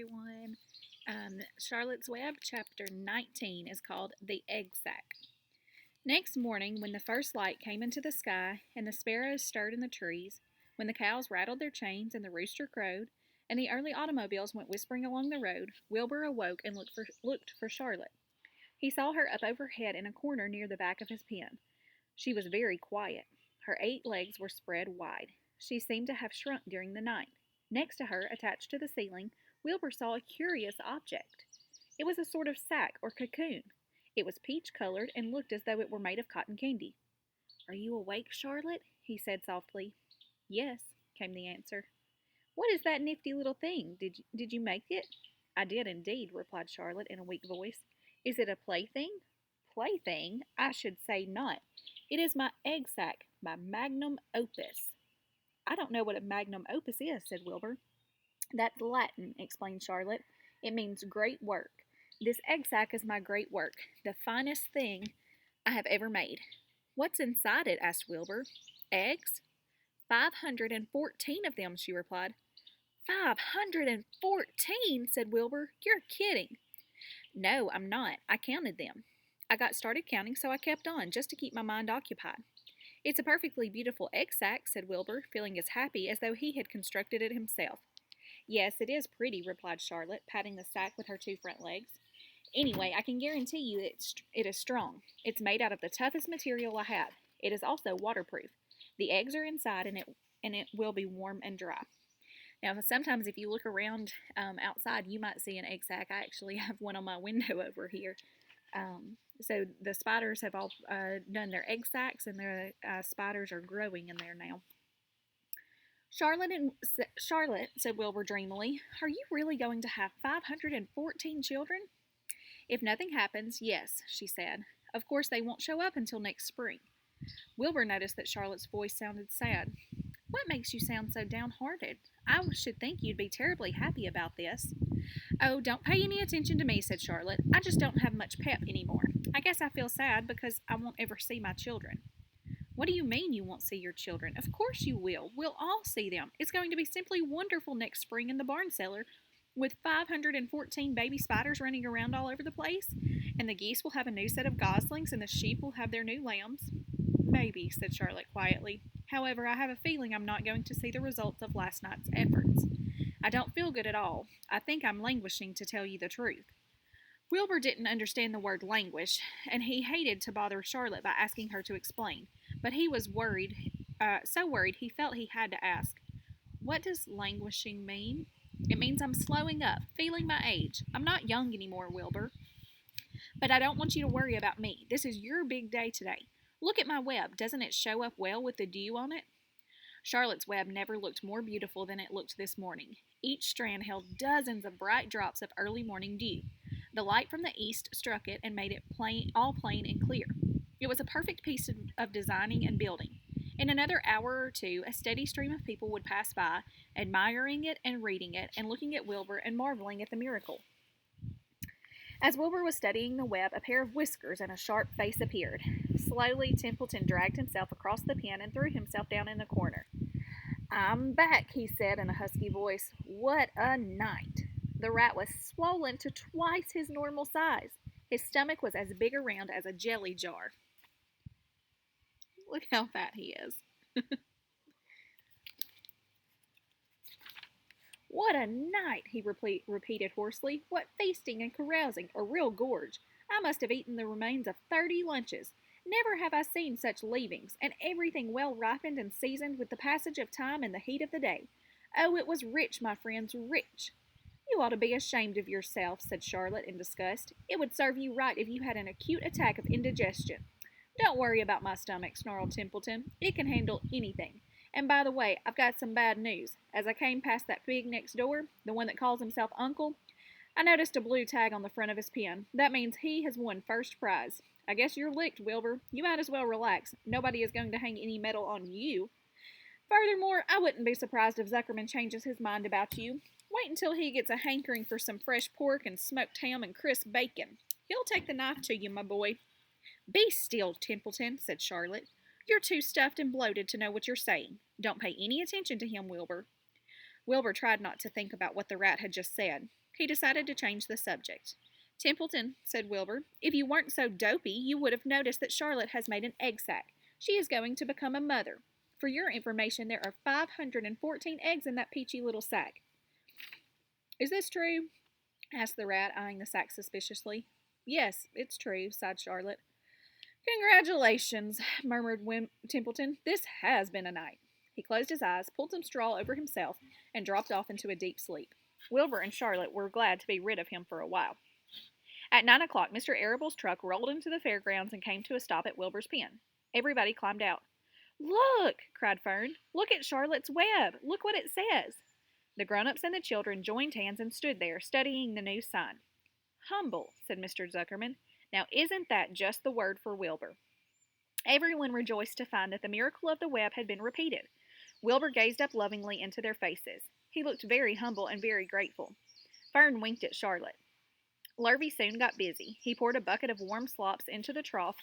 everyone. Charlotte's Web, chapter 19, is called The Egg Sack. Next morning, when the first light came into the sky, and the sparrows stirred in the trees, when the cows rattled their chains, and the rooster crowed, and the early automobiles went whispering along the road, Wilbur awoke and looked for Charlotte. He saw her up overhead in a corner near the back of his pen. She was very quiet. Her 8 legs were spread wide. She seemed to have shrunk during the night. Next to her, attached to the ceiling, Wilbur saw a curious object. It was a sort of sack or cocoon. It was peach colored and looked as though it were made of cotton candy. "Are you awake, Charlotte?" he said softly. "Yes," came the answer. "What is that nifty little thing? Did you make it?" "I did indeed," replied Charlotte in a weak voice. "Is it a plaything?" "Plaything? I should say not. It is my egg sack, my magnum opus." "I don't know what a magnum opus is," said Wilbur. "That's Latin," explained Charlotte. "It means great work. This egg sack is my great work, the finest thing I have ever made." "What's inside it?" asked Wilbur. "Eggs?" 514 of them," she replied. 514, said Wilbur. "You're kidding." "No, I'm not. I counted them. I got started counting, so I kept on, just to keep my mind occupied." "It's a perfectly beautiful egg sack," said Wilbur, feeling as happy as though he had constructed it himself. "Yes, it is pretty," replied Charlotte, patting the sack with her 2 front legs. "Anyway, I can guarantee you it is strong. It's made out of the toughest material I have. It is also waterproof. The eggs are inside, and it will be warm and dry." Now, sometimes if you look around outside, you might see an egg sack. I actually have one on my window over here. So the spiders have all done their egg sacs, and the spiders are growing in there now. Charlotte," said Wilbur dreamily, "are you really going to have 514 children?" "If nothing happens, yes," she said. "Of course, they won't show up until next spring." Wilbur noticed that Charlotte's voice sounded sad. "What makes you sound so downhearted? I should think you'd be terribly happy about this." "Oh, don't pay any attention to me," said Charlotte. "I just don't have much pep anymore. I guess I feel sad because I won't ever see my children." "What do you mean you won't see your children? Of course you will. We'll all see them. It's going to be simply wonderful next spring in the barn cellar, with 514 baby spiders running around all over the place, and the geese will have a new set of goslings, and the sheep will have their new lambs." "Maybe," said Charlotte quietly. "However, I have a feeling I'm not going to see the results of last night's efforts. I don't feel good at all. I think I'm languishing, to tell you the truth." Wilbur didn't understand the word languish, and he hated to bother Charlotte by asking her to explain, but he was so worried he felt he had to ask. "What does languishing mean?" "It means I'm slowing up, feeling my age. I'm not young anymore, Wilbur. But I don't want you to worry about me. This is your big day today. Look at my web. Doesn't it show up well with the dew on it?" Charlotte's web never looked more beautiful than it looked this morning. Each strand held dozens of bright drops of early morning dew. The light from the east struck it and made it all plain and clear. It was a perfect piece of designing and building. In another hour or two, a steady stream of people would pass by, admiring it and reading it, and looking at Wilbur and marveling at the miracle. As Wilbur was studying the web, a pair of whiskers and a sharp face appeared. Slowly, Templeton dragged himself across the pen and threw himself down in a corner. "I'm back," he said in a husky voice. "What a night!" The rat was swollen to twice his normal size. His stomach was as big around as a jelly jar. Look how fat he is. "What a night!" he repeated hoarsely. "What feasting and carousing! A real gorge! I must have eaten the remains of 30 lunches. Never have I seen such leavings, and everything well ripened and seasoned with the passage of time and the heat of the day. Oh, it was rich, my friends, rich." "You ought to be ashamed of yourself," said Charlotte in disgust. "It would serve you right if you had an acute attack of indigestion." "Don't worry about my stomach," snarled Templeton. "It can handle anything. And by the way, I've got some bad news. As I came past that pig next door, the one that calls himself Uncle, I noticed a blue tag on the front of his pen. That means he has won first prize. I guess you're licked, Wilbur. You might as well relax. Nobody is going to hang any medal on you. Furthermore, I wouldn't be surprised if Zuckerman changes his mind about you. Wait until he gets a hankering for some fresh pork and smoked ham and crisp bacon. He'll take the knife to you, my boy." "Be still, Templeton," said Charlotte. "You're too stuffed and bloated to know what you're saying. Don't pay any attention to him, Wilbur." Wilbur tried not to think about what the rat had just said. he decided to change the subject. Templeton, said Wilbur, if you weren't so dopey, you would have noticed that Charlotte has made an egg sac. She is going to become a mother. For your information, there are 514 eggs in that peachy little sack. Is this true? Asked the rat, eyeing the sack suspiciously. Yes, it's true, sighed Charlotte. Congratulations, murmured Templeton. This has been a night. He closed his eyes, pulled some straw over himself, and dropped off into a deep sleep. Wilbur and Charlotte were glad to be rid of him for a while. At 9 o'clock, Mr. Arable's truck rolled into the fairgrounds and came to a stop at Wilbur's pen. Everybody climbed out. Look, cried Fern. Look at Charlotte's web. Look what it says. The grown-ups and the children joined hands and stood there, studying the new sign. Humble, said Mr. Zuckerman. Now isn't that just the word for Wilbur? Everyone rejoiced to find that the miracle of the web had been repeated. Wilbur gazed up lovingly into their faces. He looked very humble and very grateful. Fern winked at Charlotte. Lurvy soon got busy. He poured a bucket of warm slops into the trough,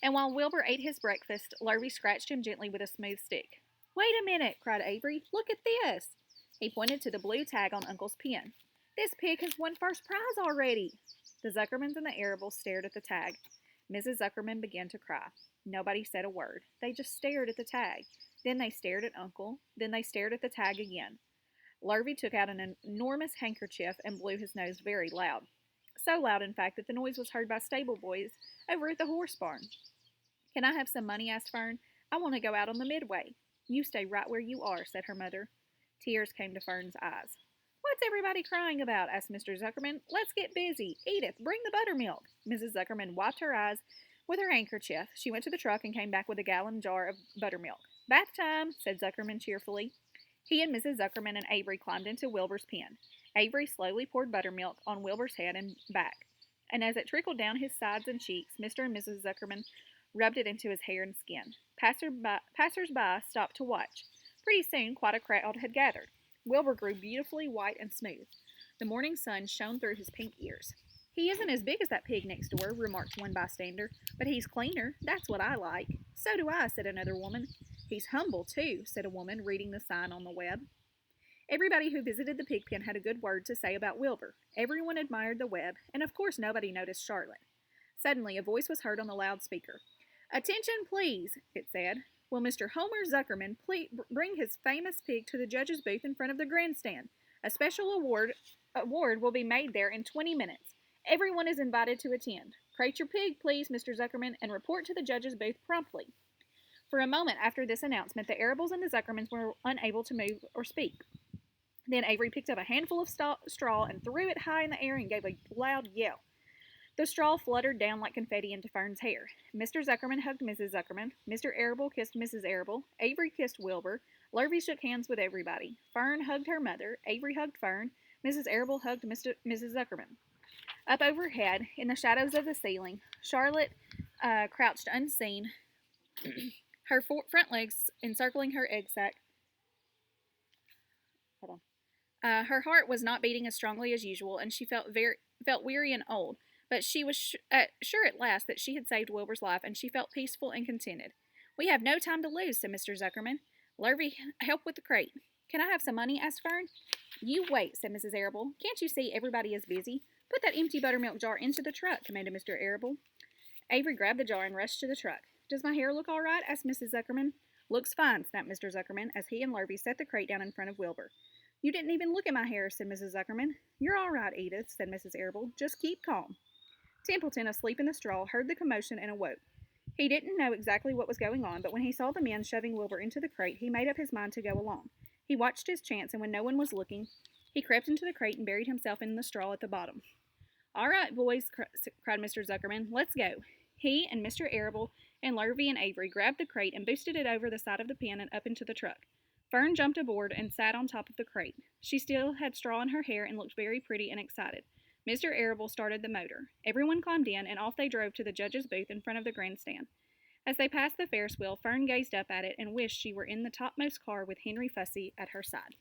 and while Wilbur ate his breakfast, Lurvy scratched him gently with a smooth stick. Wait a minute, cried Avery. Look at this. He pointed to the blue tag on Uncle's pen. This pig has won first prize already. The Zuckermans and the Arables stared at the tag. Mrs. Zuckerman began to cry. Nobody said a word. They just stared at the tag. Then they stared at Uncle. Then they stared at the tag again. Lurvy took out an enormous handkerchief and blew his nose very loud. So loud, in fact, that the noise was heard by stable boys over at the horse barn. Can I have some money? Asked Fern. I want to go out on the midway. You stay right where you are, said her mother. Tears came to Fern's eyes. What's everybody crying about? Asked Mr. Zuckerman. Let's get busy. Edith, bring the buttermilk. Mrs. Zuckerman wiped her eyes with her handkerchief. She went to the truck and came back with a gallon jar of buttermilk. Bath time, said Zuckerman cheerfully. He and Mrs. Zuckerman and Avery climbed into Wilbur's pen. Avery slowly poured buttermilk on Wilbur's head and back, and as it trickled down his sides and cheeks, Mr. and Mrs. Zuckerman rubbed it into his hair and skin. Passers-by stopped to watch. Pretty soon, quite a crowd had gathered. Wilbur grew beautifully white and smooth. The morning sun shone through his pink ears. He isn't as big as that pig next door, remarked one bystander, but he's cleaner. That's what I like. So do I, said another woman. He's humble, too, said a woman, reading the sign on the web. Everybody who visited the pig pen had a good word to say about Wilbur. Everyone admired the web, and of course nobody noticed Charlotte. Suddenly, a voice was heard on the loudspeaker. Attention, please, it said. Will Mr. Homer Zuckerman please bring his famous pig to the judge's booth in front of the grandstand? A special award will be made there in 20 minutes. Everyone is invited to attend. Crate your pig, please, Mr. Zuckerman, and report to the judge's booth promptly. For a moment after this announcement, the Arables and the Zuckermans were unable to move or speak. Then Avery picked up a handful of straw and threw it high in the air and gave a loud yell. The straw fluttered down like confetti into Fern's hair. Mr. Zuckerman hugged Mrs. Zuckerman. Mr. Arable kissed Mrs. Arable. Avery kissed Wilbur. Lurvy shook hands with everybody. Fern hugged her mother. Avery hugged Fern. Mrs. Arable hugged Mrs. Zuckerman. Up overhead, in the shadows of the ceiling, Charlotte crouched unseen, her front legs encircling her egg sac. Her heart was not beating as strongly as usual, and she felt weary and old. But she was sure at last that she had saved Wilbur's life, and she felt peaceful and contented. We have no time to lose, said Mr. Zuckerman. Lurvy, help with the crate. Can I have some money? Asked Fern. You wait, said Mrs. Arable. Can't you see everybody is busy? Put that empty buttermilk jar into the truck, commanded Mr. Arable. Avery grabbed the jar and rushed to the truck. Does my hair look all right? Asked Mrs. Zuckerman. Looks fine, snapped Mr. Zuckerman, as he and Lurvy set the crate down in front of Wilbur. You didn't even look at my hair, said Mrs. Zuckerman. You're all right, Edith, said Mrs. Arable. Just keep calm. Templeton, asleep in the straw, heard the commotion and awoke. He didn't know exactly what was going on, but when he saw the men shoving Wilbur into the crate, he made up his mind to go along. He watched his chance, and when no one was looking, he crept into the crate and buried himself in the straw at the bottom. All right, boys, cried Mr. Zuckerman. Let's go. He and Mr. Arable and Lurvy and Avery grabbed the crate and boosted it over the side of the pen and up into the truck. Fern jumped aboard and sat on top of the crate. She still had straw in her hair and looked very pretty and excited. Mr. Arable started the motor. Everyone climbed in, and off they drove to the judge's booth in front of the grandstand. As they passed the Ferris wheel, Fern gazed up at it and wished she were in the topmost car with Henry Fussy at her side.